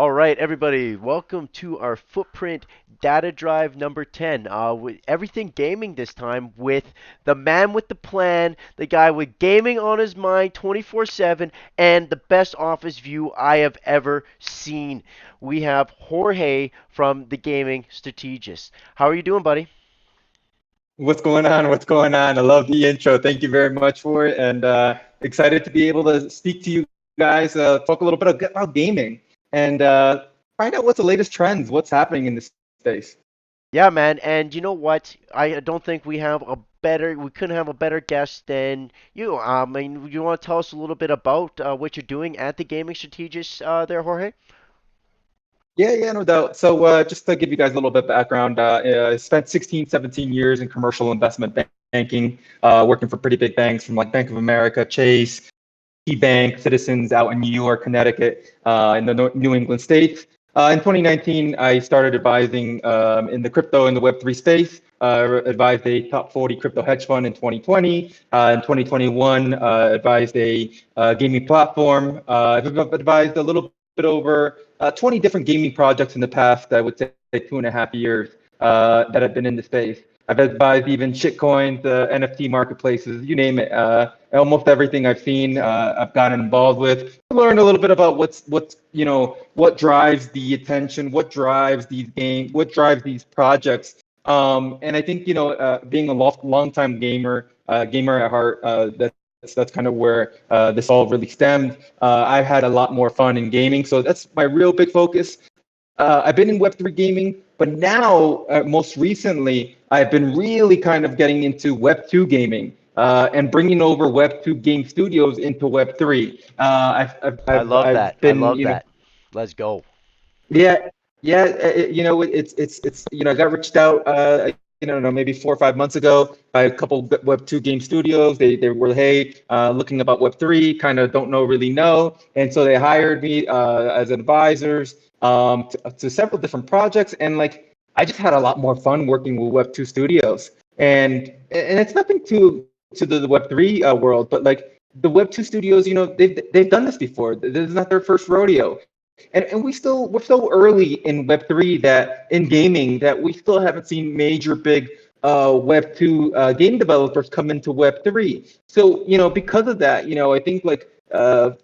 All right, everybody, welcome to our Footprint Data Drive number 10. With everything gaming this time with the man with the plan, the guy with gaming on his mind 24/7, and the best office view I have ever seen. We have Jorge from the Gaming Strategist. How are you doing, buddy? What's going on? What's going on? I love the intro. Thank you very much for it, and excited to be able to speak to you guys, talk a little bit about gaming, and find out what's the latest trends, what's happening in this space. Yeah, man, and you know what? I don't think we couldn't have a better guest than you. I mean, you want to tell us a little bit about what you're doing at the Gaming Strategist there, Jorge? Yeah, no doubt. So just to give you guys a little bit of background, I spent 16, 17 years in commercial investment banking, working for pretty big banks from like Bank of America, Chase, Bank, Citizens out in New York, Connecticut, in the New England states. In 2019, I started advising in the crypto and the Web3 space. Advised a top 40 crypto hedge fund in 2020. In 2021, advised a gaming platform. I've advised a little bit over 20 different gaming projects in the past, I would say 2.5 years that I've been in the space. I've advised even shitcoins, NFT marketplaces, you name it. Almost everything I've seen, I've gotten involved with. Learn a little bit about what drives the attention, what drives these games, what drives these projects. And I think being a long-time gamer at heart, that's kind of where this all really stemmed. I've had a lot more fun in gaming, so that's my real big focus. I've been in Web3 gaming, but now, most recently, I've been really kind of getting into Web2 gaming and bringing over Web2 game studios into Web3. I love I've that. I been, love that. Let's go. yeah, yeah. It's I got reached out, maybe 4 or 5 months ago by a couple Web2 game studios. They were, hey, looking about Web3, kind of don't know, really know, and so they hired me as advisors to several different projects, and like I just had a lot more fun working with Web2 studios, and it's nothing to the Web3 world, but like the Web2 studios, they've done this before. This is not their first rodeo. And we're so early in Web3 that in gaming that we still haven't seen major big Web2 game developers come into Web3. So because of that, I think like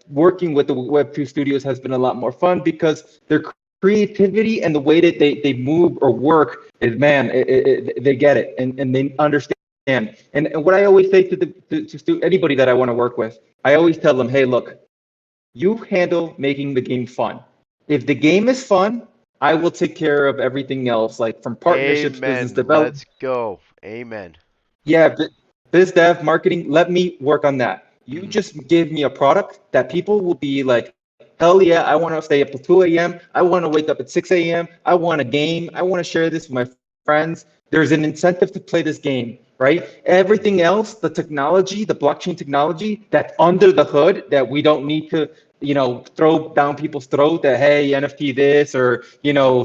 working with the Web2 studios has been a lot more fun because their creativity and the way that they move or work is, man, they get it, and they understand. And what I always say to anybody that I want to work with, I always tell them, hey, look, you handle making the game fun. If the game is fun, I will take care of everything else, like from partnerships, business Amen. development. Let's go. Amen. Yeah, biz dev, marketing, let me work on that. You Mhm. just give me a product that people will be like, hell yeah, I want to stay up to 2 a.m. I want to wake up at 6 a.m. I want a game. I want to share this with my friends. There's an incentive to play this game, right? Everything else, the technology, the blockchain technology that's under the hood that we don't need to, throw down people's throat that, hey, NFT this, or,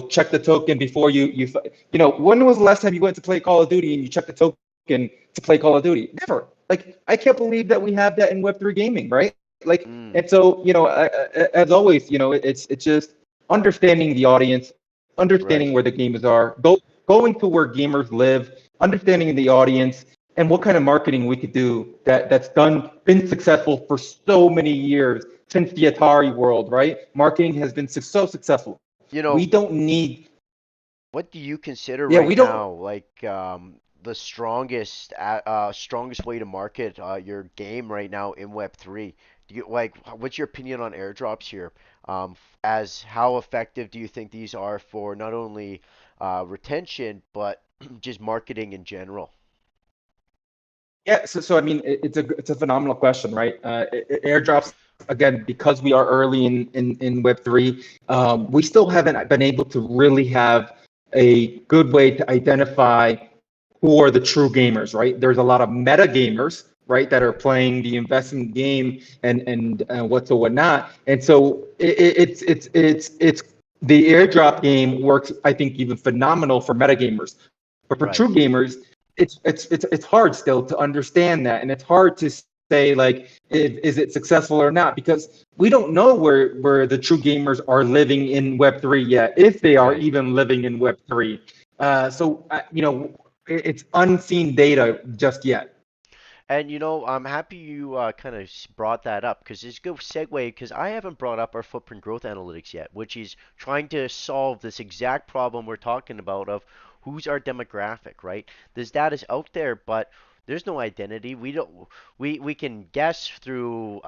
check the token before when was the last time you went to play Call of Duty and you checked the token to play Call of Duty? Never. Like, I can't believe that we have that in Web3 gaming, right? Like, Mm. and so, as always, it's just understanding the audience, Right. understanding where the gamers are, going to where gamers live, understanding the audience, and what kind of marketing we could do that's been successful for so many years since the Atari world, right? Marketing has been so successful. You We know, don't need, what do you consider yeah, right we don't. now like the strongest way to market your game right now in Web3? Do you like what's your opinion on airdrops here? As how effective do you think these are for not only retention but just marketing in general? Yeah, so I mean, it's a phenomenal question, right? Airdrops, again, because we are early in Web3, we still haven't been able to really have a good way to identify who are the true gamers, right? There's a lot of meta gamers, right, that are playing the investment game and whatnot, and so it's the airdrop game works, I think, even phenomenal for meta gamers, but for Right. true gamers, it's hard still to understand that, and it's hard to say like, is it successful or not? Because we don't know where the true gamers are living in Web3 yet, if they are Right. even living in Web3. It's unseen data just yet. And I'm happy you kind of brought that up because it's a good segue because I haven't brought up our footprint growth analytics yet, which is trying to solve this exact problem we're talking about of who's our demographic, right? This data's out there, but there's no identity. We can guess through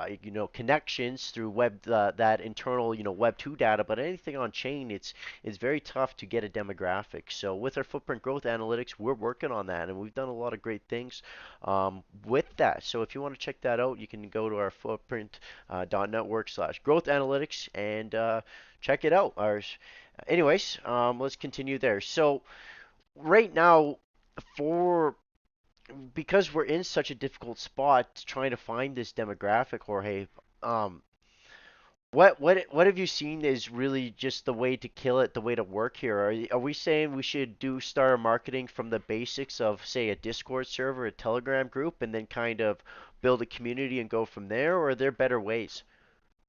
connections through web that internal Web 2 data, but anything on chain it's very tough to get a demographic. So with our footprint growth analytics, we're working on that, and we've done a lot of great things with that. So if you want to check that out, you can go to our footprint .network/growth analytics and check it out. Anyways, let's continue there. So right now, for because we're in such a difficult spot trying to find this demographic, Jorge, um, what have you seen is really just the way to kill it, the way to work here? Are we saying we should start our marketing from the basics of, say, a Discord server, a Telegram group, and then kind of build a community and go from there, or are there better ways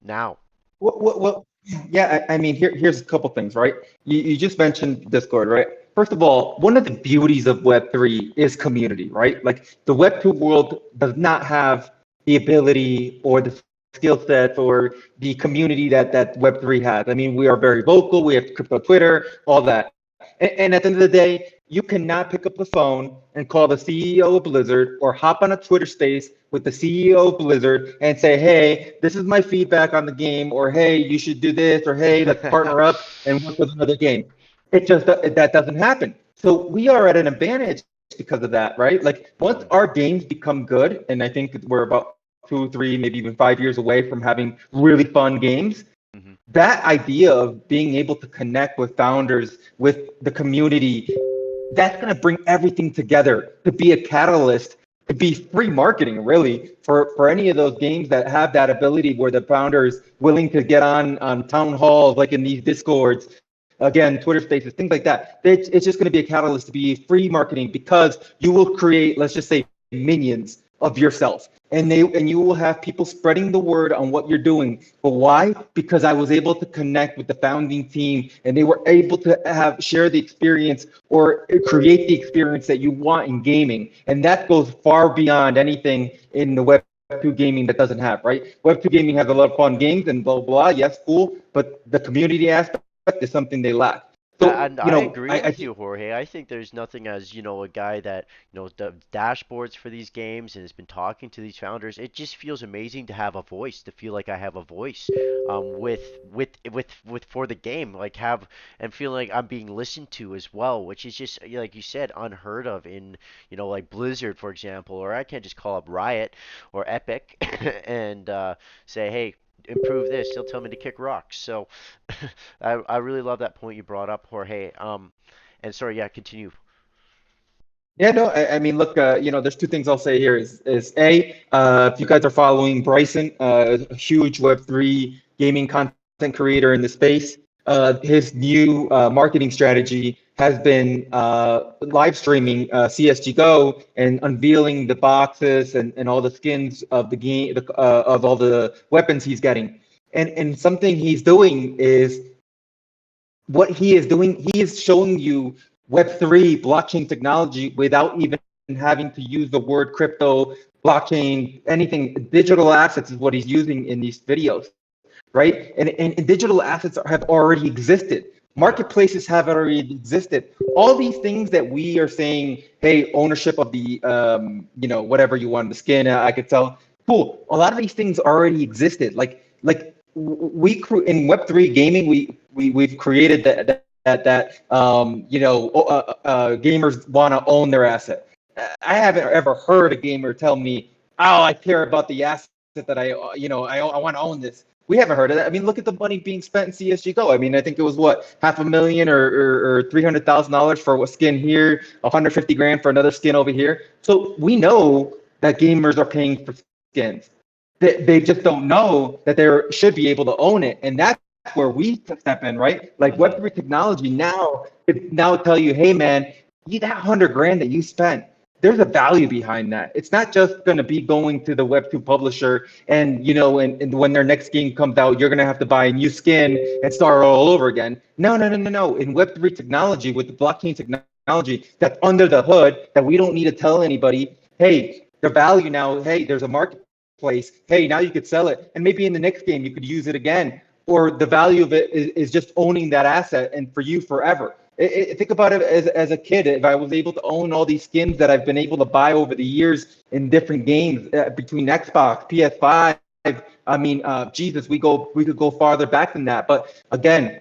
now? Well, yeah, I mean, here's a couple things, right? You just mentioned Discord, right? First of all, one of the beauties of Web3 is community, right? Like the Web2 world does not have the ability or the skill set or the community that Web3 has. I mean, we are very vocal, we have crypto Twitter, all that. And at the end of the day, you cannot pick up the phone and call the CEO of Blizzard or hop on a Twitter space with the CEO of Blizzard and say, hey, this is my feedback on the game, or hey, you should do this, or hey, let's partner up and work with another game. That doesn't happen. So we are at an advantage because of that, right? Like once our games become good, and I think we're about 2, 3, maybe even 5 years away from having really fun games, Hmm. that idea of being able to connect with founders, with the community, that's going to bring everything together to be a catalyst, to be free marketing, really, for any of those games that have that ability where the founder is willing to get on town halls, like in these Discords, again, Twitter Spaces, things like that. It's just going to be a catalyst to be free marketing because you will create, let's just say, minions of yourself. And you will have people spreading the word on what you're doing. But why? Because I was able to connect with the founding team and they were able to share the experience or create the experience that you want in gaming. And that goes far beyond anything in the Web2 gaming that doesn't have, right? Web2 gaming has a lot of fun games and blah, blah, yes, cool. But the community aspect is something they lack. So, And I agree with you, Jorge. I think there's nothing as, a guy that, the dashboards for these games and has been talking to these founders. It just feels amazing to have a voice, to feel like I have a voice, with for the game, like have and feel like I'm being listened to as well, which is just like you said, unheard of in, like Blizzard, for example, or I can't just call up Riot or Epic and say, hey, improve this. They'll tell me to kick rocks. So I really love that point you brought up, Jorge. And sorry, yeah, continue. Yeah, no, I mean, look, there's two things I'll say here is A, if you guys are following Bryson, a huge Web3 gaming content creator in the space, his new marketing strategy has been live streaming CSG Go and unveiling the boxes and all the skins of the game, of all the weapons he's getting. And something he's doing is what he is doing, he is showing you Web3 blockchain technology without even having to use the word crypto, blockchain, anything. Digital assets is what he's using in these videos, right? And digital assets have already existed. Yeah. Marketplaces have already existed. All these things that we are saying, hey, ownership of the, whatever you want, the skin, I could tell. Cool. A lot of these things already existed. Like in Web3 gaming, we've created gamers want to own their asset. I haven't ever heard a gamer tell me, "Oh, I care about the asset that I want to own this." We haven't heard of that. I mean, look at the money being spent in CSG Go. I mean, I think it was what, $500,000 or $300,000 for a skin here, 150 grand for another skin over here. So we know that gamers are paying for skins. They just don't know that they should be able to own it, and that's where we step in, right? Like Hmm. Web3 technology now, it now tell you, hey man, that 100 grand that you spent, there's a value behind that. It's not just going to be going to the Web2 publisher and, and when their next game comes out, you're going to have to buy a new skin and start all over again. No, no, no, no, no. In Web3 technology, with the blockchain technology that's under the hood, that we don't need to tell anybody, hey, the value now, hey, there's a marketplace. Hey, now you could sell it. And maybe in the next game, you could use it again. Or the value of it is just owning that asset and for you forever. Think about it as a kid. If I was able to own all these skins that I've been able to buy over the years in different games between Xbox, PS5, I mean, Jesus, we could go farther back than that. But again,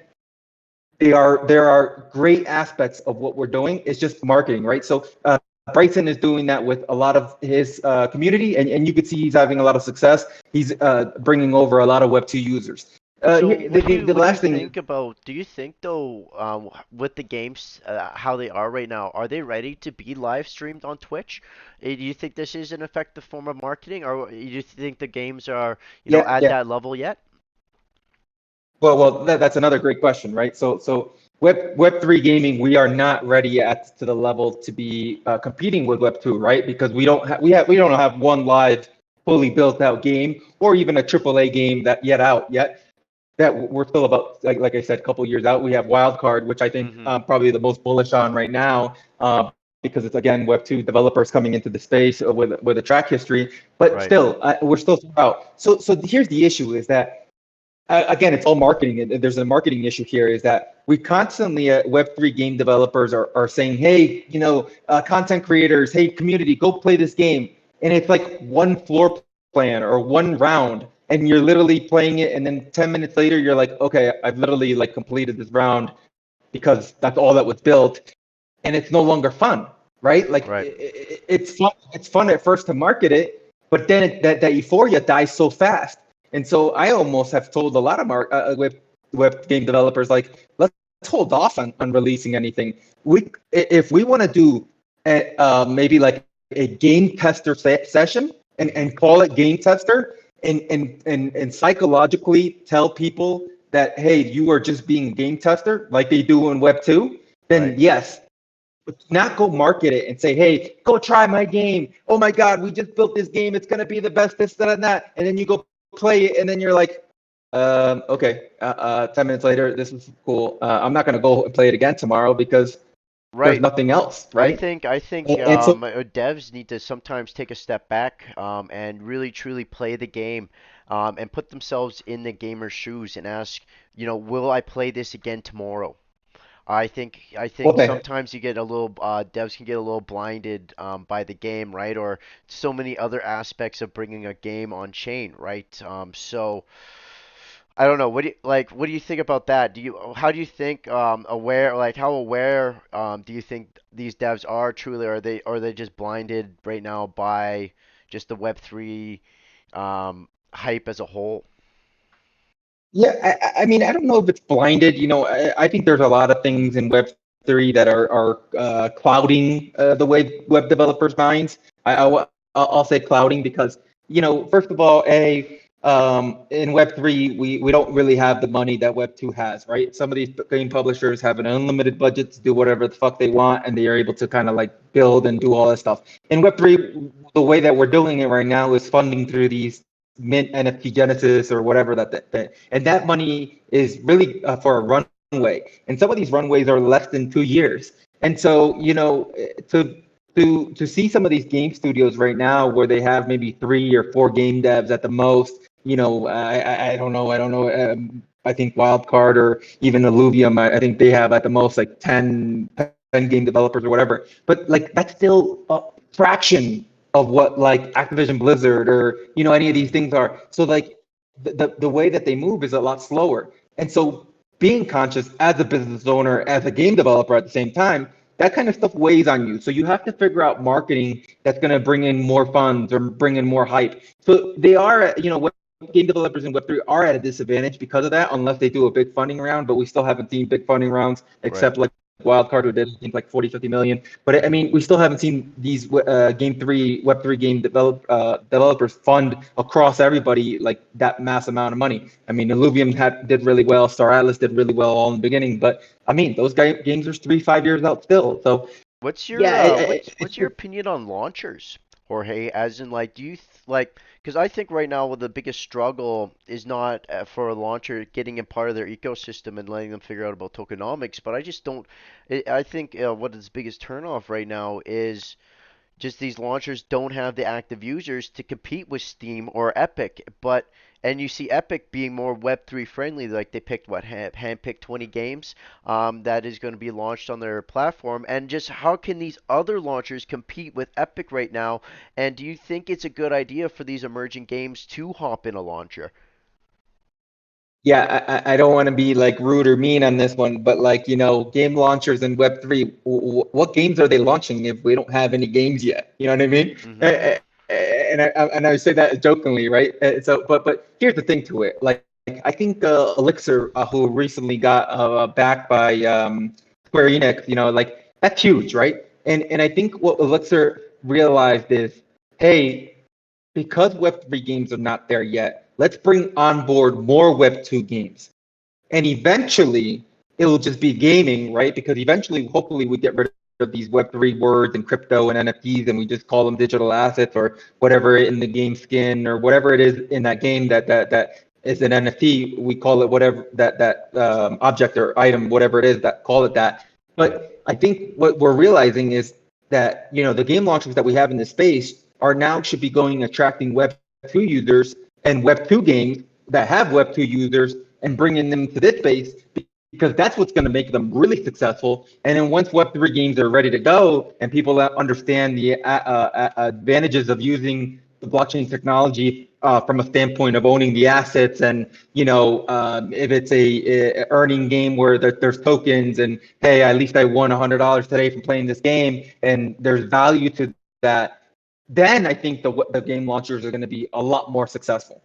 there are great aspects of what we're doing. It's just marketing, right? So Bryson is doing that with a lot of his community, and you could see he's having a lot of success. He's bringing over a lot of Web2 users. So The last thing. think about, do you think though, with the games, how they are right now, are they ready to be live streamed on Twitch? Do you think this is an effective form of marketing, or do you think the games are, Yeah, at yeah. that level yet? Well, that's another great question, right? So Web3 gaming, we are not ready yet to the level to be competing with Web2, right? Because we don't have one live, fully built out game, or even a AAA game yet. That we're still about, like I said, a couple years out. We have Wildcard, which I think Mm-hmm. probably the most bullish on right now, because it's again Web2 developers coming into the space with a track history. But Right. still, we're still out. So here's the issue: is that again, it's all marketing, and there's a marketing issue here. Is that we constantly Web3 game developers are saying, hey, content creators, hey, community, go play this game, and it's like one floor plan or one round, and you're literally playing it, and then 10 minutes later you're like, okay, I've literally like completed this round because that's all that was built, and it's no longer fun, right? Like Right. it's fun at first to market it, but then that euphoria dies so fast. And so I almost have told a lot of web game developers, like, let's hold off on releasing anything. If we want to do maybe like a game tester session and call it game tester, and psychologically tell people that, hey, you are just being a game tester like they do in Web2, then Right. yes. But not go market it and say, hey, go try my game. Oh my God, we just built this game. It's going to be the best, this, that, and that. And then you go play it, and then you're like, okay, 10 minutes later, this is cool. I'm not going to go and play it again tomorrow because there's Right. nothing else, right? I think And so, devs need to sometimes take a step back, and really truly play the game, and put themselves in the gamer's shoes and ask, will I play this again tomorrow? I think okay, sometimes you get a little devs can get a little blinded, by the game, right? Or so many other aspects of bringing a game on chain, right? So I don't know. What do you think about that? How do you think, how aware, do you think these devs are truly? Are they just blinded right now by just the Web3 hype as a whole? yeah, I mean, I don't know if it's blinded. I think there's a lot of things in Web3 that are clouding the way web developers' minds. I'll say clouding because, first of all, in Web3, we don't really have the money that Web2 has, right? Some of these game publishers have an unlimited budget to do whatever the fuck they want, and they are able to kind of like build and do all that stuff. In Web3, the way that we're doing it right now is funding through these Mint, NFT Genesis, or whatever and that money is really for a runway, and some of these runways are less than 2 years. And so, to see some of these game studios right now where they have maybe 3 or 4 game devs at the most, I don't know. I think Wildcard or even Illuvium, I think they have at the most like 10 game developers or whatever. But like that's still a fraction of what like Activision Blizzard or any of these things are. So like the way that they move is a lot slower. And so being conscious as a business owner, as a game developer at the same time, that kind of stuff weighs on you. So you have to figure out marketing that's going to bring in more funds or bring in more hype. So they are, game developers in Web3 are at a disadvantage because of that, unless they do a big funding round. But we still haven't seen big funding rounds, Right. except like Wildcard, who did, I think, like 40, 50 million. But I mean, we still haven't seen these Web3 game developers fund across everybody like that mass amount of money. I mean, Illuvium did really well, Star Atlas did really well all in the beginning. But I mean, those games are 3, 5 years out still. So What's your Yeah, what's your opinion on launchers, Jorge? As in, like, do you like? Because I think right now the biggest struggle is not for a launcher getting in part of their ecosystem and letting them figure out about tokenomics, but I just don't. I think what is the biggest turnoff right now is just these launchers don't have the active users to compete with Steam or Epic. But and you see Epic being more Web3 friendly, like they picked what handpicked 20 games that is going to be launched on their platform. And just how can these other launchers compete with Epic right now? And do you think it's a good idea for these emerging games to hop in a launcher? Yeah, I don't want to be like rude or mean on this one, but like, game launchers in Web3, what games are they launching if we don't have any games yet? You know what I mean? Mm-hmm. And I say that jokingly, right? But here's the thing to it. Like, I think Elixir, who recently got backed by Square Enix, like that's huge, right? And I think what Elixir realized is, hey, because Web3 games are not there yet, let's bring on board more Web2 games. And eventually, it'll just be gaming, right? Because eventually, hopefully, we get rid of these Web3 words and crypto and NFTs, and we just call them digital assets or whatever in the game skin or whatever it is in that game that is an NFT. We call it whatever that object or item, whatever it is, that call it that. But I think what we're realizing is that the game launchers that we have in this space are now should be going attracting Web2 users and Web2 games that have Web2 users and bringing them to this space because that's what's going to make them really successful. And then once Web3 games are ready to go and people understand the advantages of using the blockchain technology from a standpoint of owning the assets and if it's a earning game where there's tokens and hey, at least I won $100 today from playing this game and there's value to that, then I think the game launchers are going to be a lot more successful.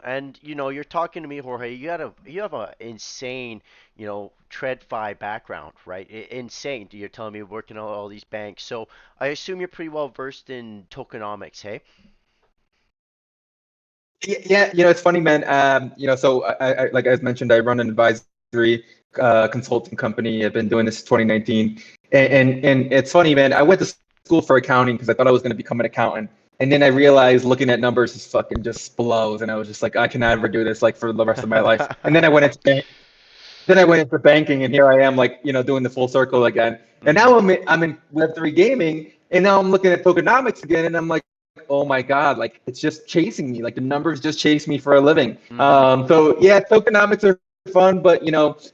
And you're talking to me, Jorge. You have a insane, TradFi background, right? Insane. You're telling me working on all these banks. So I assume you're pretty well versed in tokenomics, hey? Yeah, it's funny, man. So I like as mentioned, I run an advisory consulting company. I've been doing this since 2019, and it's funny, man. I went to school for accounting because I thought I was going to become an accountant, and then I realized looking at numbers is fucking just blows, and I was just like, I can never do this like for the rest of my life. And then I went into banking, and here I am, like doing the full circle again. And hmm now I'm in Web3 gaming, and now I'm looking at tokenomics again, and I'm like, oh my god, like it's just chasing me, like the numbers just chase me for a living. hmm So yeah, tokenomics are fun, but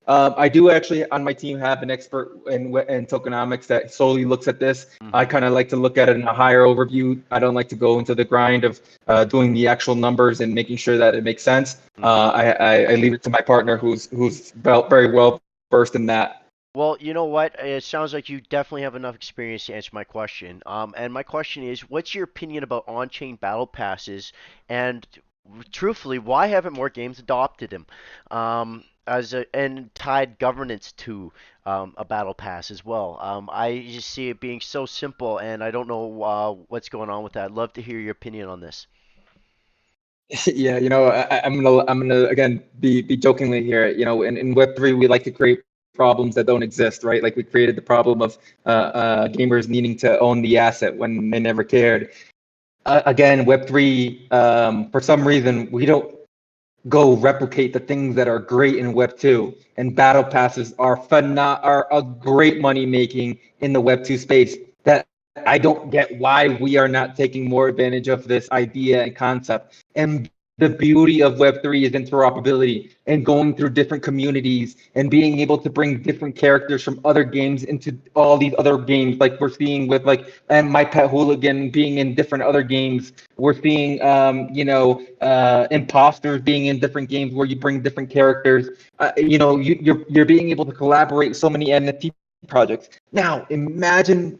I do actually on my team have an expert in tokenomics that solely looks at this. I hmm kind of like to look at it in a higher overview. I don't like to go into the grind of doing the actual numbers and making sure that it makes sense. hmm I leave it to my partner who's very well versed in that. Well, you know what? It sounds like you definitely have enough experience to answer my question. And my question is, what's your opinion about on-chain battle passes? And truthfully, why haven't more games adopted them? And tied governance to a battle pass as well. I just see it being so simple, and I don't know what's going on with that. I'd love to hear your opinion on this. Yeah, I'm gonna again be jokingly here. In Web3 we like to create problems that don't exist, right? Like we created the problem of gamers needing to own the asset when they never cared. Again, Web3, for some reason we don't go replicate the things that are great in Web2, and battle passes are a great money making in the Web2 space. That I don't get why we are not taking more advantage of this idea and concept. And the beauty of Web3 is interoperability and going through different communities and being able to bring different characters from other games into all these other games. Like we're seeing with and My Pet Hooligan being in different other games. We're seeing, imposters being in different games where you bring different characters. You're being able to collaborate with so many NFT projects. Now, imagine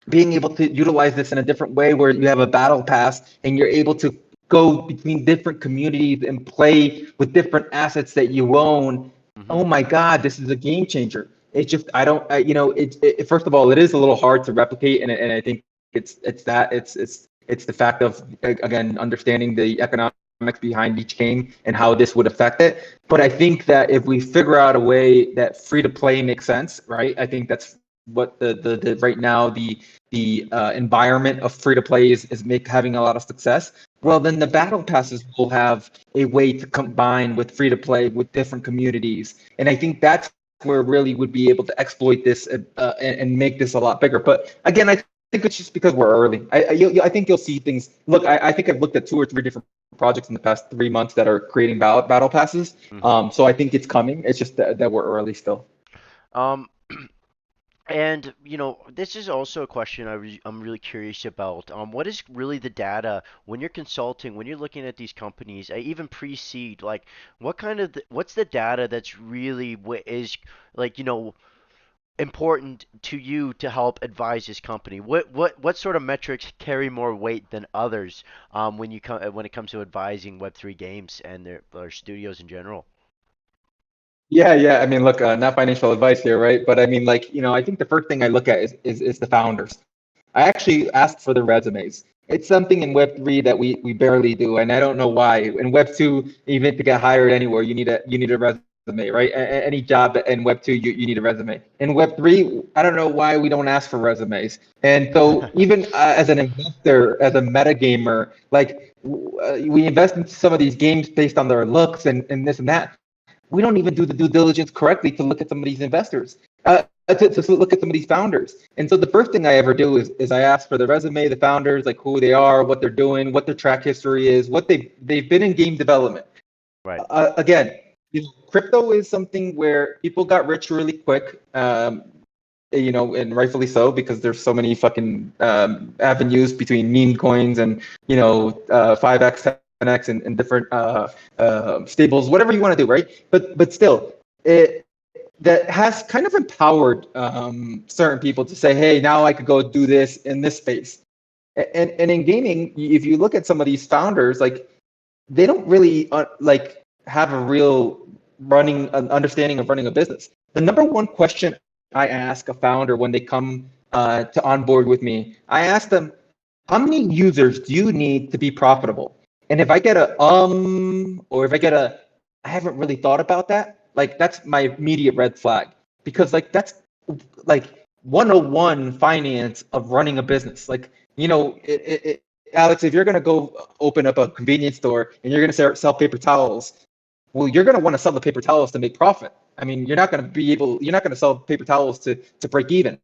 being able to utilize this in a different way where you have a battle pass and you're able to go between different communities and play with different assets that you own. hmm Oh my God, this is a game changer. It's just I don't first of all it is a little hard to replicate, and I think it's the fact of again understanding the economics behind each game and how this would affect it. But I think that if we figure out a way that free to play makes sense, right? I think that's what the right now the environment of free to play is having a lot of success. Well, Right. then the battle passes will have a way to combine with free to play with different communities, and I think that's where really would be able to exploit this and make this a lot bigger. But again, I think it's just because we're early. I think you'll see things. Look, I think I've looked at 2 or 3 different projects in the past 3 months that are creating battle passes. Hmm. So I think it's coming. It's just that we're early still. Um, and this is also a question I'm really curious about. What is really the data when you're consulting, when you're looking at these companies, even pre-seed, like what's the data that's really what is like, important to you to help advise this company? What sort of metrics carry more weight than others when it comes to advising Web3 games and their studios in general? Yeah, yeah. I mean, look, not financial advice here, right? But I mean, like, I think the first thing I look at is the founders. I actually asked for the resumes. It's something in Web3 that we barely do, and I don't know why. In Web2, even to get hired anywhere, you need a resume, right? Any job in Web2, you need a resume. In Web3, I don't know why we don't ask for resumes. And so even as an investor, as a meta gamer, like we invest into some of these games based on their looks and this and that. We don't even do the due diligence correctly to look at some of these investors, to look at some of these founders. And so the first thing I ever do is I ask for the resume, the founders, like who they are, what they're doing, what their track history is, what they've been in game development. Right. Again, crypto is something where people got rich really quick. And rightfully so because there's so many fucking avenues between meme coins and 5x, 10x, and different stables, whatever you want to do, right? But still, it that has kind of empowered certain people to say, hey, now I could go do this in this space. And in gaming, if you look at some of these founders, like they don't really like have a real running an understanding of running a business. The number one question I ask a founder when they come to onboard with me, I ask them, how many users do you need to be profitable? And if I get or if I get I haven't really thought about that, like that's my immediate red flag because like that's like 101 finance of running a business. Like, Alex, if you're going to go open up a convenience store and you're going to sell paper towels, well, you're going to want to sell the paper towels to make profit. I mean, you're not going to sell paper towels to break even.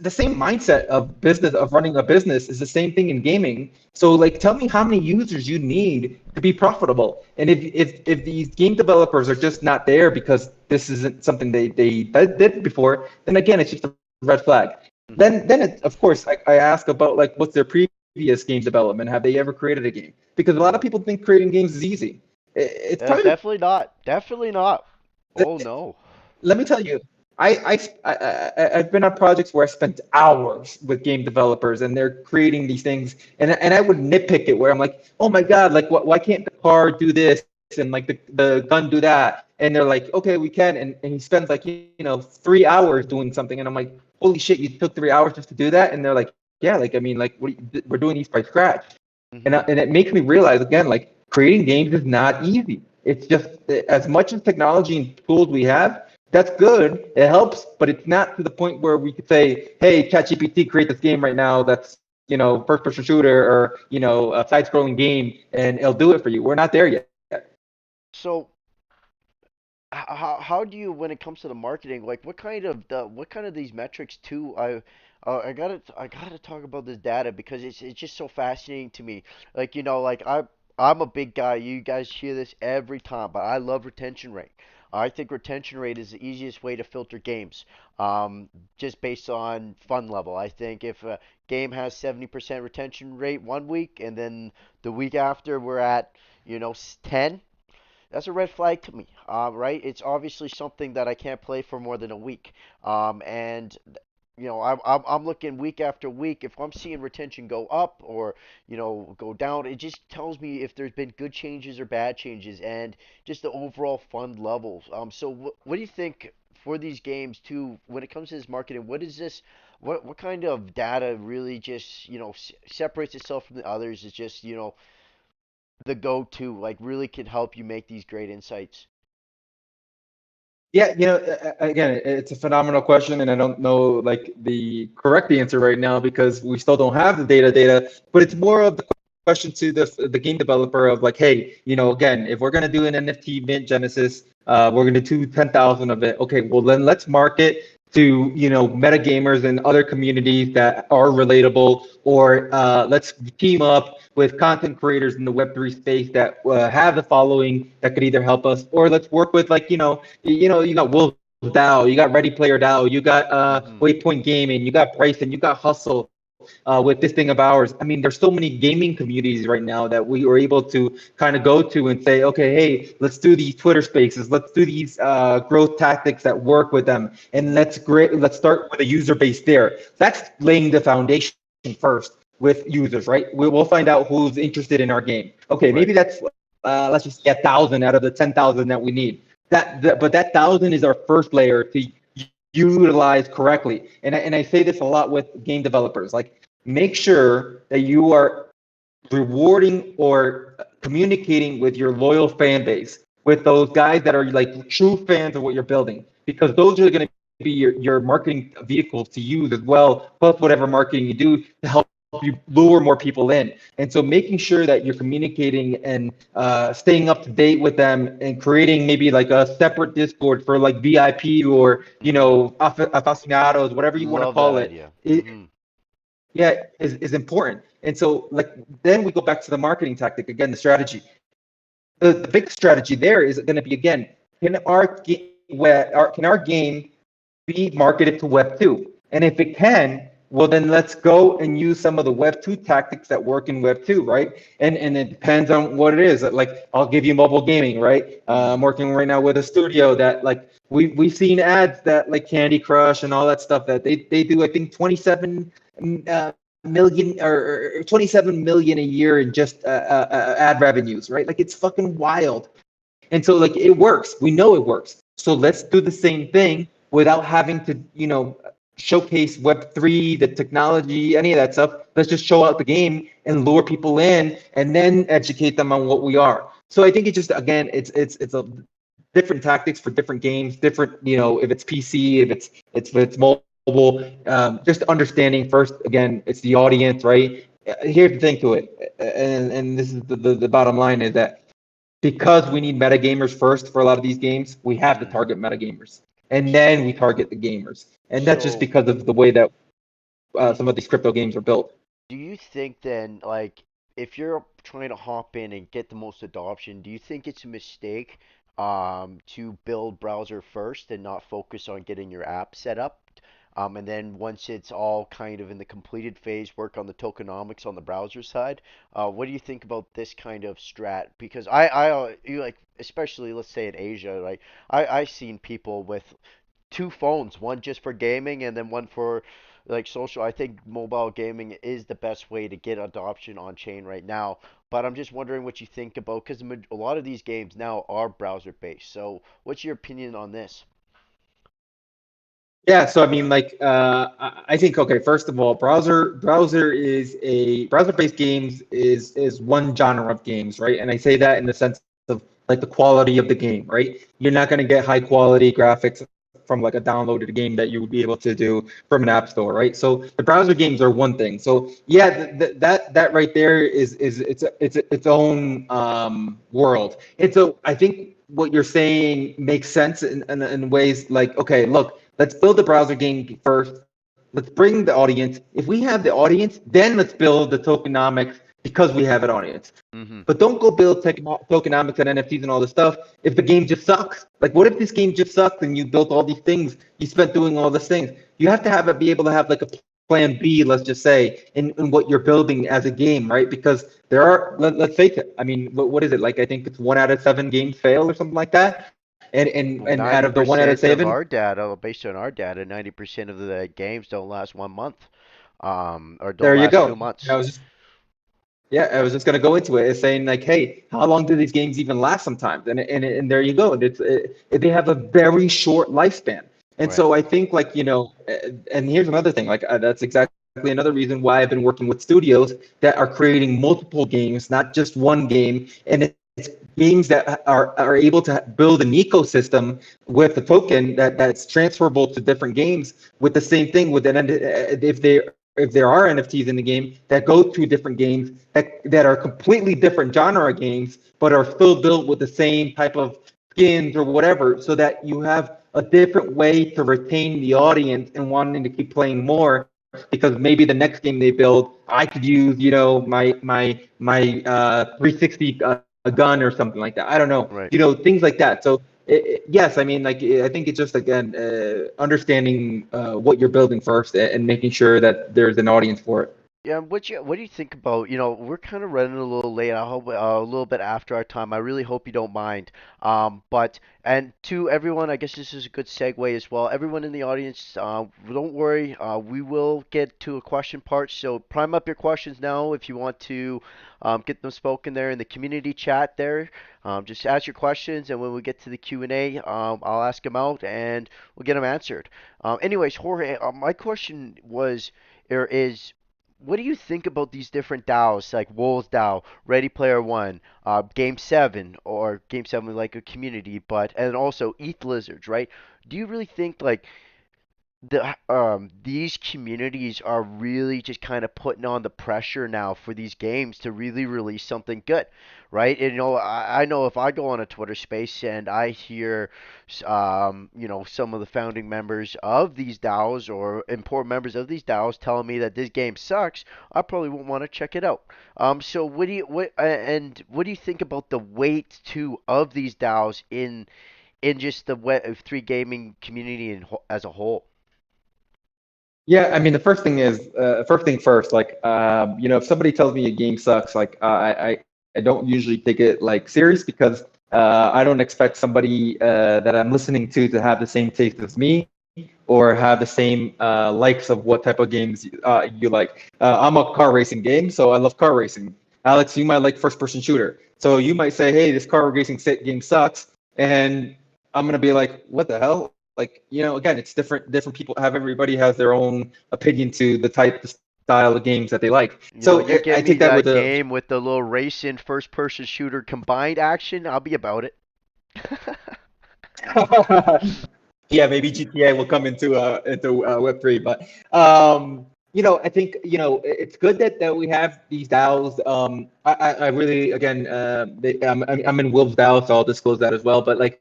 The same mindset of business, of running a business, is the same thing in gaming. So like tell me how many users you need to be profitable. And if these game developers are just not there because this isn't something they did before, then again it's just a red flag. Hmm. Then of course I ask about like what's their previous game development. Have they ever created a game? Because a lot Hmm. of people think creating games is easy. It's That's probably definitely not. Definitely not. Oh no. let me tell you, I've been on projects where I spent hours with game developers and they're creating these things, and I would nitpick it where I'm like, oh my god, like why can't the car do this and like the gun do that? And they're like, okay, we can, and he spends like 3 hours doing something, and I'm like, holy shit, you took 3 hours just to do that? And they're like, yeah, like I mean, like we're doing these by scratch, Hmm. and it makes me realize again, like creating games is not easy. It's just as much as technology and tools we have, that's good. It helps, but it's not to the point where we could say, "Hey, ChatGPT, create this game right now that's first-person shooter or a side-scrolling game, and it'll do it for you." We're not there yet. So how do you, when it comes to the marketing, like what kind of these metrics too? I gotta talk about this data because it's just so fascinating to me. Like like I'm a big guy. You guys hear this every time, but I love retention rate. I think retention rate is the easiest way to filter games, just based on fun level. I think if a game has 70% retention rate one week and then the week after we're at 10, that's a red flag to me, right? It's obviously something that I can't play for more than a week. And I'm looking week after week. If I'm seeing retention go up or go down, it just tells me if there's been good changes or bad changes, and just the overall fun levels. So what do you think for these games too? When it comes to this marketing, what is this? What kind of data really just separates itself from the others? Is just the go-to, like really can help you make these great insights. Yeah, again, it's a phenomenal question, and I don't know like the correct answer right now because we still don't have the data. But it's more of the question to the game developer of like, hey, again, if we're gonna do an NFT mint Genesis, we're gonna do 10,000 of it. Okay, well then let's market to meta gamers and other communities that are relatable, or let's team up with content creators in the Web3 space that have the following that could either help us, or let's work with like you got Wolves DAO, you got Ready Player DAO, you got Waypoint Gaming, you got Bryson, you got Hustle. With this thing of ours, I mean, there's so many gaming communities right now that we were able to kind of go to and say, okay, hey, let's do these Twitter Spaces, let's do these growth tactics that work with them, and let's start with a user base there. That's laying the foundation first with users, right? We'll find out who's interested in our game. Okay, maybe that's let's just say 1,000 out of the 10,000 that we need. But that 1,000 is our first layer to utilize correctly. And I say this a lot with game developers, like make sure that you are rewarding or communicating with your loyal fan base, with those guys that are like true fans of what you're building, because those are going to be your marketing vehicles to use as well, plus whatever marketing you do to help you lure more people in. And so making sure that you're communicating and staying up to date with them and creating maybe like a separate Discord for like VIP or, aficionados, whatever you want to Love that call it, idea. yeah, is important. And so like then we go back to the marketing tactic again, the strategy. The big strategy there is going to be again, can our game be marketed to Web 2? And if it can, well, then let's go and use some of the Web 2 tactics that work in Web 2, right? And it depends on what it is. Like, I'll give you mobile gaming, right? I'm working right now with a studio that, like, we've seen ads that, like, Candy Crush and all that stuff that they do, I think, 27 million or 27 million a year in just ad revenues, right? Like, it's fucking wild. And so, like, it works. We know it works. So let's do the same thing without having to, showcase Web3, the technology, any of that stuff. Let's just show out the game and lure people in, and then educate them on what we are. So I think it just again, it's a different tactics for different games, different if it's PC, if it's mobile. Just understanding first. Again, it's the audience, right? Here's the thing to it, and this is the bottom line is that because we need metagamers first for a lot of these games, we have to target metagamers, and then we target the gamers, and that's just because of the way that some of these crypto games are built. Do you think then, like, if you're trying to hop in and get the most adoption, do you think it's a mistake to build browser first and not focus on getting your app set up? And then once it's all kind of in the completed phase, work on the tokenomics on the browser side. What do you think about this kind of strat? Because you like, especially let's say in Asia, like I've seen people with two phones, one just for gaming and then one for like social. I think mobile gaming is the best way to get adoption on chain right now. But I'm just wondering what you think about because a lot of these games now are browser based. So what's your opinion on this? Yeah, so I mean, like, I think okay. First of all, browser-based games is one genre of games, right? And I say that in the sense of like the quality of the game, right? You're not going to get high quality graphics from like a downloaded game that you would be able to do from an app store, right? So the browser games are one thing. So yeah, that right there is its own world. And so I think what you're saying makes sense in ways like, okay, look, let's build the browser game first. Let's bring the audience. If we have the audience, then let's build the tokenomics because we have an audience. Mm-hmm. But don't go build tokenomics and NFTs and all this stuff if the game just sucks. Like, what if this game just sucks and you built all these things, you spent doing all these things? You have to have it be able to have like a plan B, let's just say, in what you're building as a game, right? Because there are, let's face it, I mean, what is it? Like, I think it's 1 out of 7 games fail or something like that. And out of the 1 out of 7, of our data, based on our data, 90% of the games don't last 1 month, or don't there you last two go. months. I was just Yeah, I was just gonna go into it. It's saying like, hey, how long do these games even last? Sometimes, and there you go. They have a very short lifespan, and Right. so I think like and here's another thing. Like that's exactly another reason why I've been working with studios that are creating multiple games, not just one game, and it's games that are able to build an ecosystem with the token that's transferable to different games with the same thing with an if there are NFTs in the game that go to different games that are completely different genre games, but are still built with the same type of skins or whatever, so that you have a different way to retain the audience and wanting to keep playing more. Because maybe the next game they build, I could use, my 360 gun or something like that. I don't know, Right. things like that. So yes, I mean, like I think it's just again understanding what you're building first and making sure that there's an audience for it. Yeah, what do you think about, we're kind of running a little late. I hope a little bit after our time. I really hope you don't mind. But and to everyone, I guess this is a good segue as well. Everyone in the audience, don't worry. We will get to a question part. So prime up your questions now if you want to get them spoken there in the community chat there. Just ask your questions, and when we get to the Q&A, I'll ask them out and we'll get them answered. Anyways, Jorge, my question was, or is what do you think about these different DAOs like Wolves DAO, Ready Player One, Game Seven, or Game Seven like a community, but and also ETH Lizards, right? Do you really think like these communities are really just kind of putting on the pressure now for these games to really release something good, right? And I know if I go on a Twitter space and I hear some of the founding members of these DAOs or important members of these DAOs telling me that this game sucks, I probably won't want to check it out. So what do you think about the weight too of these DAOs in just the Web3 gaming community as a whole? Yeah, I mean, the first thing is, first thing first, like, if somebody tells me a game sucks, like, I don't usually take it like serious because I don't expect somebody that I'm listening to have the same taste as me or have the same likes of what type of games you like. I'm a car racing game, so I love car racing. Alex, you might like first person shooter. So you might say, hey, this car racing game sucks. And I'm going to be like, what the hell? Like, again, it's different people everybody has their own opinion to the type of style of games that they like. So You give I me take that with that a game with the little racing first person shooter combined action, I'll be about it. yeah, maybe GTA will come into Web3, but I think it's good that we have these DAOs. I really again, I'm in Wolves DAO, so I'll disclose that as well. But like,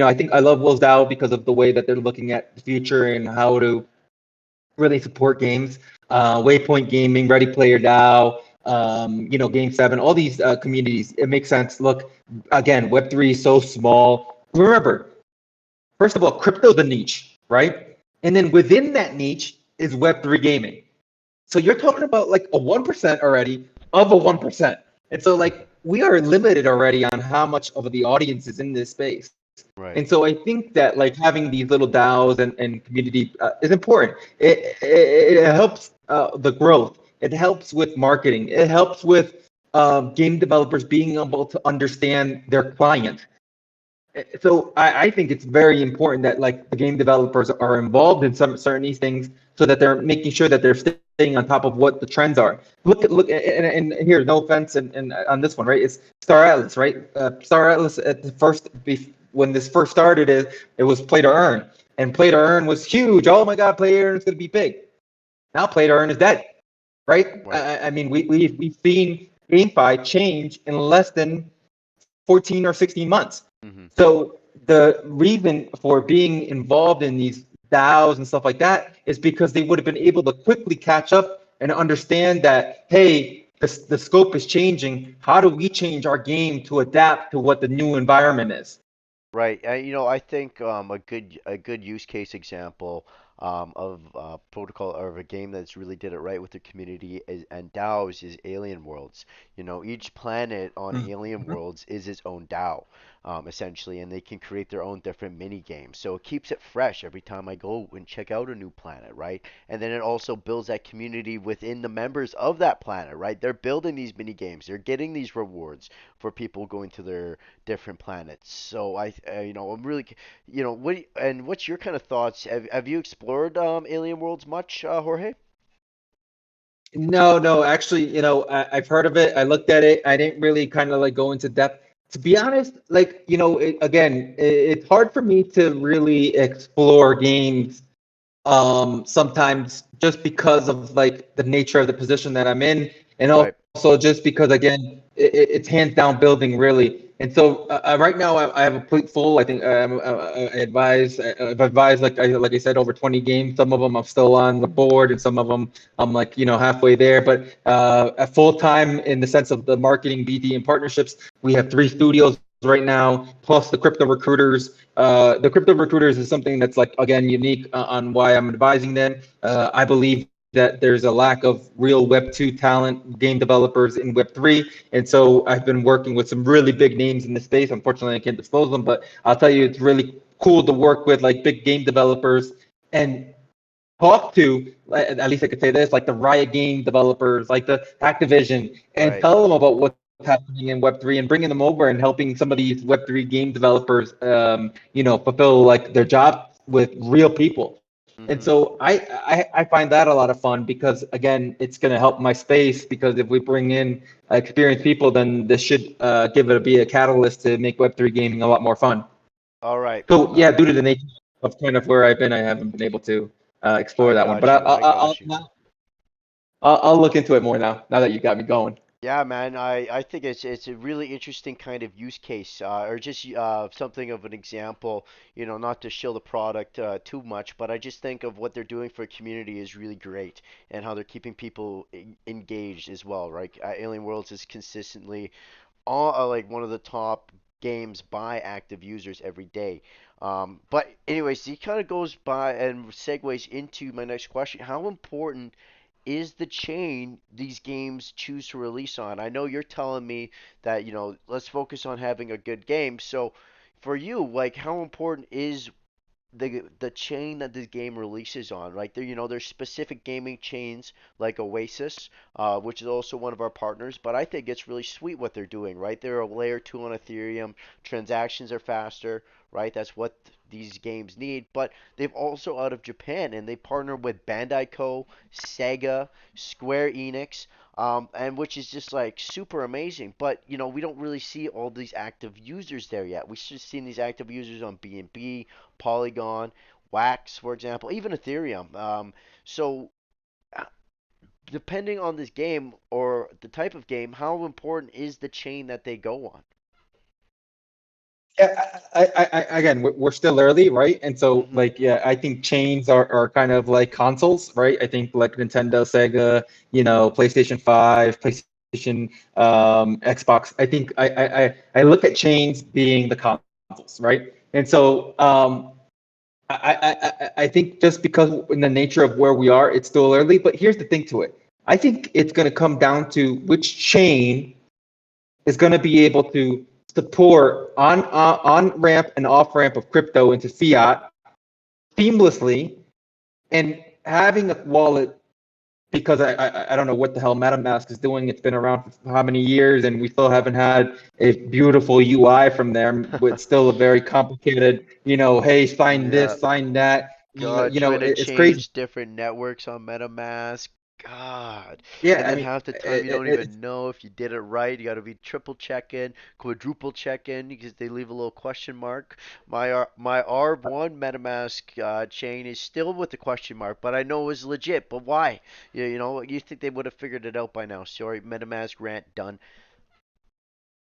I think I love Wolves DAO because of the way that they're looking at the future and how to really support games. Waypoint Gaming, Ready Player DAO, Game Seven, all these communities. It makes sense. Look, again, Web3 is so small. Remember, first of all, crypto's a niche, right? And then within that niche is Web3 gaming. So you're talking about like a 1% already of a 1%. And so like we are limited already on how much of the audience is in this space. Right. And so I think that like having these little DAOs and community is important. It helps the growth. It helps with marketing. It helps with game developers being able to understand their client. So I think it's very important that like the game developers are involved in some certain these things so that they're making sure that they're staying on top of what the trends are. Look and here, no offense and on this one, right? It's Star Atlas, right? Star Atlas at the first when this first started, it was play to earn, and play to earn was huge. Oh my God, play to earn is going to be big. Now play to earn is dead, right? Right. I mean, we've seen GameFi change in less than 14 or 16 months. Mhm. So the reason for being involved in these DAOs and stuff like that is because they would have been able to quickly catch up and understand that, hey, the scope is changing. How do we change our game to adapt to what the new environment is? Right. I think a good use case example of protocol or of a game that's really did it right with the community and DAOs is Alien Worlds. Each planet on Alien Mhm. Worlds is its own DAO, essentially, and they can create their own different mini games. So it keeps it fresh every time I go and check out a new planet, right? And then it also builds that community within the members of that planet, right? They're building these mini games. They're getting these rewards for people going to their different planets. So I'm really, what's your kind of thoughts? Have you explored Alien Worlds much, Jorge? No, no, actually, I've heard of it. I looked at it. I didn't really kind of like go into depth. To be honest, like, again, it's hard for me to really explore games sometimes just because of like the nature of the position that I'm in, and Right. also just because again, it's hands down building really. And so right now I have a plate full. I think I've advised like I said over 20 games. Some of them I'm still on the board, and some of them I'm like halfway there. But at full time in the sense of the marketing, BD, and partnerships, we have 3 studios right now, plus the crypto recruiters. The crypto recruiters is something that's like again unique on why I'm advising them. I believe that there's a lack of real Web 2 talent, game developers in Web 3. And so I've been working with some really big names in the space. Unfortunately, I can't disclose them, but I'll tell you, it's really cool to work with like big game developers and talk to, at least I could say this, like the Riot game developers, like the Activision, and Right. tell them about what's happening in Web3 and bringing them over and helping some of these Web3 game developers, fulfill like their job with real people. And Mhm. so I find that a lot of fun because again, it's going to help my space because if we bring in experienced people, then this should give it be a catalyst to make Web3 gaming a lot more fun. All right. So yeah, due to the nature of kind of where I've been, I haven't been able to explore I that one. But got you. I got you. I'll look into it more now. Now that you got me going. Yeah, man. I think it's a really interesting kind of use case, or just something of an example. Not to show the product too much, but I just think of what they're doing for a community is really great, and how they're keeping people engaged as well, right? Alien Worlds is consistently like one of the top games by active users every day. But anyways, he kind of goes by and segues into my next question. How important is the chain these games choose to release on? I know you're telling me that, let's focus on having a good game. So for you, like, how important is the chain that this game releases on, right? There's specific gaming chains like Oasis, which is also one of our partners, but I think it's really sweet what they're doing, right? They're a layer two on Ethereum, transactions are faster, right? That's what these games need, but they've also out of Japan and they partner with Bandai Co, Sega, Square Enix, and which is just like super amazing. But we don't really see all these active users there yet. We should seen these active users on BNB, Polygon, Wax, for example, even Ethereum. So, uh, depending on this game or the type of game, how important is the chain that they go on? Yeah, again, we're still early, right? And so, Hmm. like, yeah, I think chains are kind of like consoles, right? I think like Nintendo, Sega, PlayStation 5, PlayStation, Xbox. I think I look at chains being the consoles, right? And so, I think just because in the nature of where we are, it's still early. But here's the thing to it. I think it's going to come down to which chain is going to be able to support on ramp and off ramp of crypto into fiat seamlessly, and having a wallet because I don't know what the hell MetaMask is doing. It's been around for how many years, and we still haven't had a beautiful UI from them. With still a very complicated, hey, sign Yeah. this, sign that. God, trying to It's crazy. change different networks on MetaMask. God. Yeah, And I then mean, half the time you don't it's even know if you did it right. You got to be triple checking, quadruple checking because they leave a little question mark. My R1 MetaMask chain is still with the question mark, but I know it was legit. But why? You think they would have figured it out by now. Sorry, MetaMask rant done.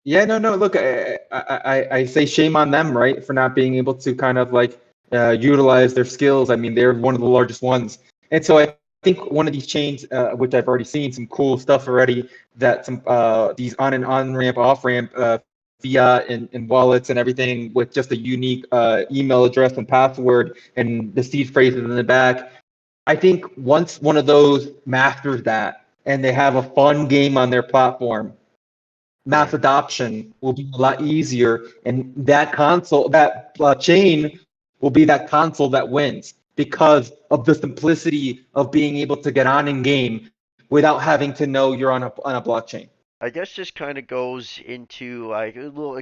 Yeah, no, no. Look, I say shame on them, right, for not being able to kind of like utilize their skills. I mean, they're one of the largest ones, and so I think one of these chains, which I've already seen some cool stuff already, that some these on ramp, off ramp, fiat and wallets and everything with just a unique email address and password and the seed phrases in the back. I think once one of those masters that and they have a fun game on their platform, mass Right. adoption will be a lot easier, and that console, that chain, will be that console that wins because of the simplicity of being able to get on in game without having to know you're on a blockchain. I guess this kind of goes into like a little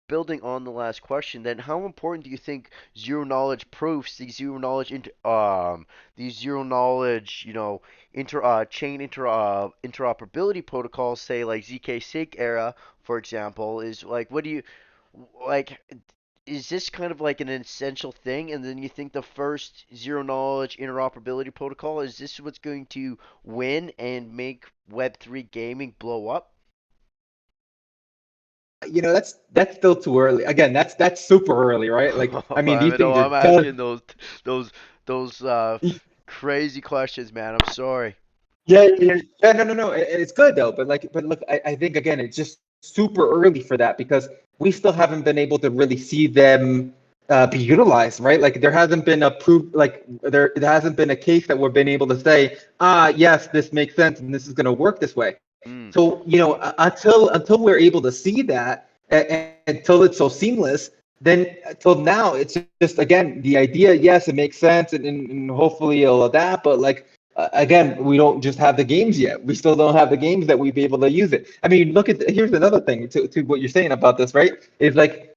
building on the last question. Then, how important do you think zero knowledge proofs, these zero knowledge, chain interoperability protocols, say like zk-Sync era, for example, is like, what do you like? Is this kind of like an essential thing? And then you think the first zero knowledge interoperability protocol is this what's going to win and make Web3 gaming blow up? That's still too early. Again, that's super early, right? Like, I mean, these I know things are I'm just asking those those crazy questions, man. I'm sorry. yeah, yeah, yeah. Yeah, no, no, no. It's good though, but look, I think again, it's just super early for that because we still haven't been able to really see them be utilized, right? Like there hasn't been a proof, like there hasn't been a case that we've been able to say, yes, this makes sense and this is going to work this way. Mm, So, until we're able to see that, until it's so seamless, then till now it's just again the idea. Yes, it makes sense, and hopefully it'll adapt. But like again, we don't just have the games yet. We still don't have the games that we'd be able to use it. I mean, here's another thing to what you're saying about this, right? Is like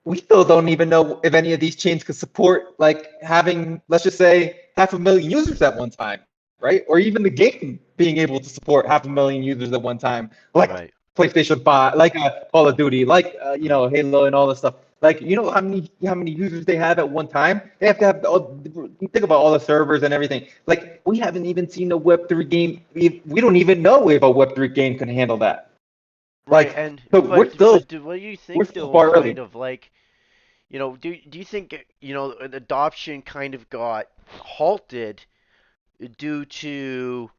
we still don't even know if any of these chains could support like having, let's just say, 500,000 users at one time, right? Or even the game being able to support 500,000 users at one time, like right. PlayStation 5, like Call of Duty, like Mm. Halo and all this stuff. Like, you know how many users they have at one time? They have to have think about all the servers and everything. Like, we haven't even seen a Web3 game. We don't even know if a Web3 game can handle that. Right, Like, and so what do you we're think still though? far Kind early. of like, do you think adoption kind of got halted due to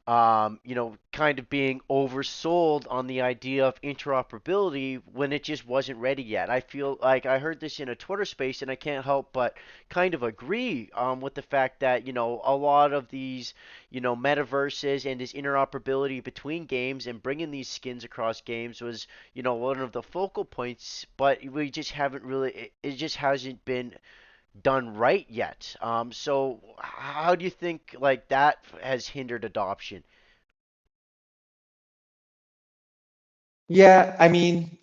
kind of being oversold on the idea of interoperability when it just wasn't ready yet. I feel like I heard this in a Twitter space, and I can't help but kind of agree with the fact that a lot of these metaverses and this interoperability between games and bringing these skins across games was one of the focal points, but we just haven't really. It just hasn't been done right yet. So how do you think like that has hindered adoption? Yeah, I mean,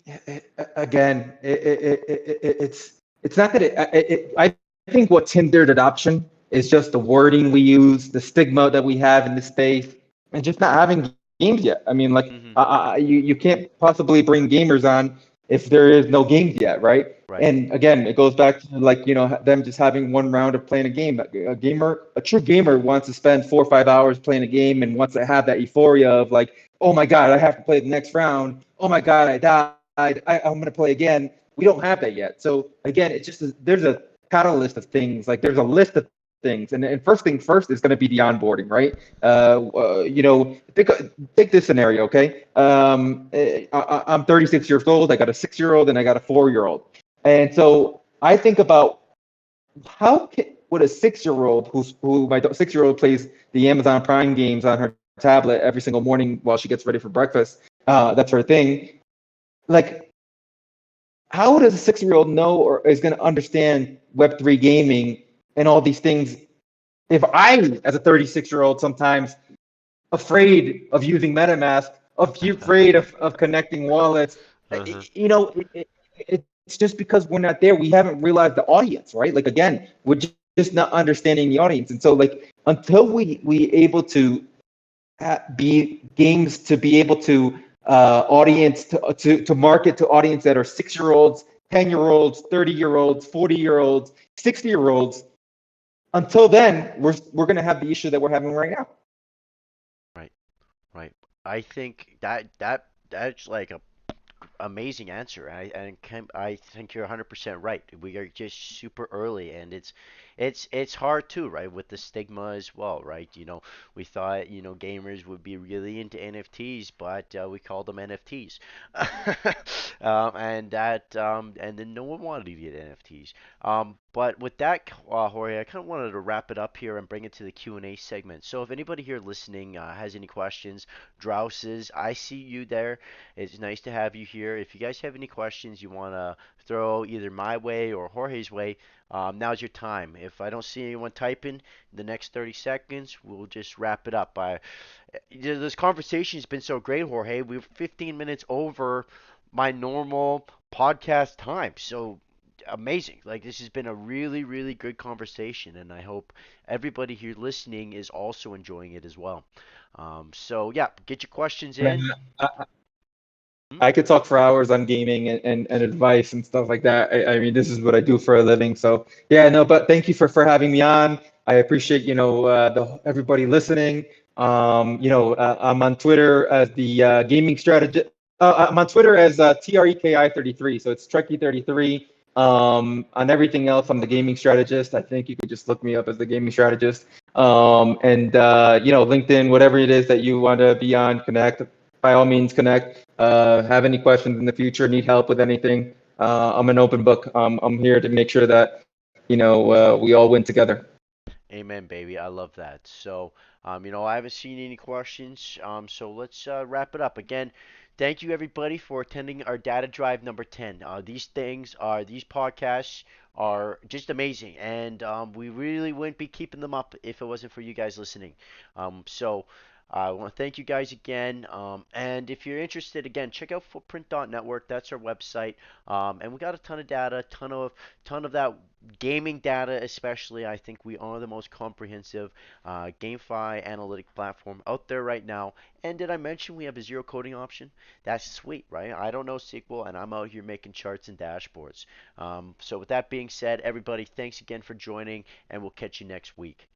again, it's not that I think what's hindered adoption is just the wording we use, the stigma that we have in the space, and just not having games yet. I mean, like, Hmm. you can't possibly bring gamers on if there is no games yet, right? Right. And again, it goes back to like, them just having one round of playing a game. A true gamer wants to spend 4 or 5 hours playing a game and wants to have that euphoria of like, oh my God, I have to play the next round. Oh my God, I died. I'm going to play again. We don't have that yet. So again, it's just there's a catalyst of things. Like there's a list of things, and first thing first is going to be the onboarding, right? Take this scenario, okay? I'm 36 years old. I got a 6-year-old and I got a 4-year-old, and so I think about would a 6-year-old who my 6-year-old plays the Amazon Prime games on her tablet every single morning while she gets ready for breakfast. That's her thing. Like, how does a 6-year-old know or is going to understand Web3 gaming and all these things if I, as a 36-year-old, sometimes afraid of using MetaMask, afraid of connecting wallets? Uh-huh. It's just because we're not there. We haven't realized the audience, right? Like again, we're just not understanding the audience, and so like until we able to be games to be able to audience to market to audience that are 6-year-olds, 10-year-olds, 30-year-olds, 40-year-olds, 60-year-olds. Until then, we're gonna have the issue that we're having right now. Right. Right. I think that's like a amazing answer. I think you're 100% right. We are just super early, and it's hard too, right? With the stigma as well, right? We thought gamers would be really into NFTs, but we called them NFTs, and then no one wanted to get NFTs. But with that, Jorge, I kind of wanted to wrap it up here and bring it to the Q&A segment. So if anybody here listening has any questions, Drouses, I see you there. It's nice to have you here. If you guys have any questions you want to throw either my way or Jorge's way, now's your time. If I don't see anyone typing in the next 30 seconds, we'll just wrap it up. This conversation has been so great, Jorge. We're 15 minutes over my normal podcast time. So amazing. Like, this has been a really, really good conversation, and I hope everybody here listening is also enjoying it as well. So, yeah, get your questions Man, in. I, I could talk for hours on gaming and advice and stuff like that. I mean, this is what I do for a living. So yeah, no, but thank you for having me on. I appreciate, the everybody listening. I'm on Twitter as the gaming strategist. I'm on Twitter as TREKI33. So it's Trekkie33. On everything else, I'm the gaming strategist. I think you could just look me up as the gaming strategist. And LinkedIn, whatever it is that you want to be on, connect. By all means, connect. Have any questions in the future? Need help with anything? I'm an open book. I'm here to make sure that we all win together. Amen, baby. I love that. So, I haven't seen any questions. So let's wrap it up. Again, thank you everybody for attending our data drive number 10. These podcasts are just amazing, and we really wouldn't be keeping them up if it wasn't for you guys listening. So I want to thank you guys again. And if you're interested, again, check out Footprint.network. That's our website. And we got a ton of data, ton of that gaming data, especially. I think we are the most comprehensive GameFi analytic platform out there right now. And did I mention we have a zero coding option? That's sweet, right? I don't know SQL, and I'm out here making charts and dashboards. So with that being said, everybody, thanks again for joining, and we'll catch you next week.